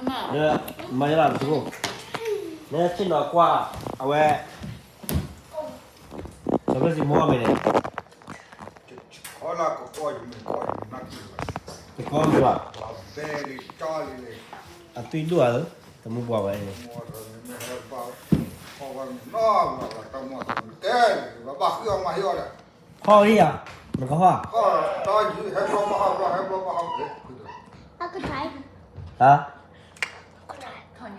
ma era tu. Ne ci no qua, vabbè. Dove si muove? Ora che poi mi vuoi una chiusa. Che come va? Va bene, tagli. A tu i due? Stiamo qua, vai. Muore, mi herba. Ora no, ma la muore. Te, va ba io ma io ora. พ่อนี่อ่ะมันก็พ่อ Tagli, herba ba ha. เอากระถาย ฮะ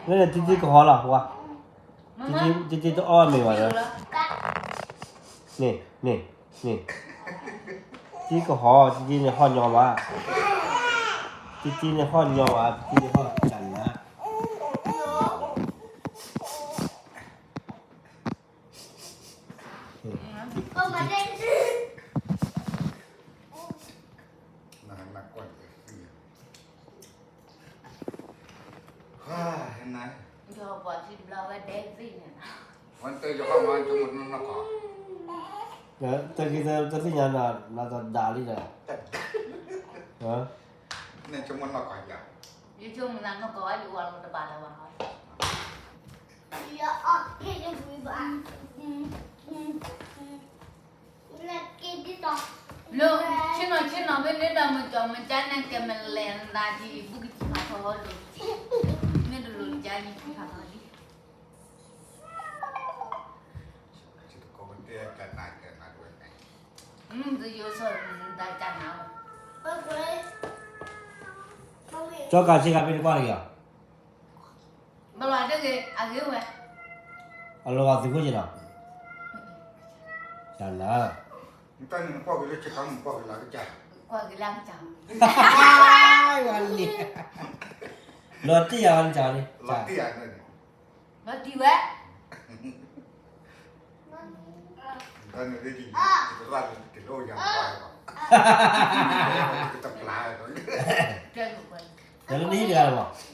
นี่จริงๆก็พอหรอวะจริงๆต้องอ้อนไม่ไหวแล้วนี่จริงก็พอจริงๆเนี่ยพ่อยอมว่าจริงๆเนี่ยพ่อยอมว่าจริงๆพ่อกันนะ ก็มาเล่น นักกว่าเห็นไหม cho bọn chị lâu cái đen gì nè วันเตยจะเข้ามาจะหมดนั่นนะขอ เนี่ยแต่กินแต่ที่ยันน่ะน่าจะด่าลิเลยฮะ เนี่ยจะหมดละก่อนจ้ะ nói chung là nó có ai uống một bà là bà hỏi เดี๋ยวออกเก็บยังคุยบ้างแล้วกินที่ต่อ lúc chứ nó bên đấy đâu mình cho mình chán nên cái mình lên ra thì bút cái mà thôi luôn nên được luôn chán như thế nào đi จะตะโกนเตี้ยกันนายด้วยไง tôi vô sợ đại chán nào เปิดเลยเขาเห็น เจ้าการชิคกี้พายเป็นก้อนอีกอ่ะ bao lâu đó cái à cái vậy เอาลงมาสิคุยจีน่ะจันนะ มันตั้งพ่อกินเลยจะทำพ่อกินอะไรก็จ่าย qua cái lăng chồng วันนี้รถที่ยังจอนี่ หลับเตี้ยนั่น nó đi vậy ตอนนี้ได้ยินจะรัดติดโลยังไปป่ะจะตะปลาตัวนี้ chơi một mình เดี๋ยวนี้เดือนหรอ เ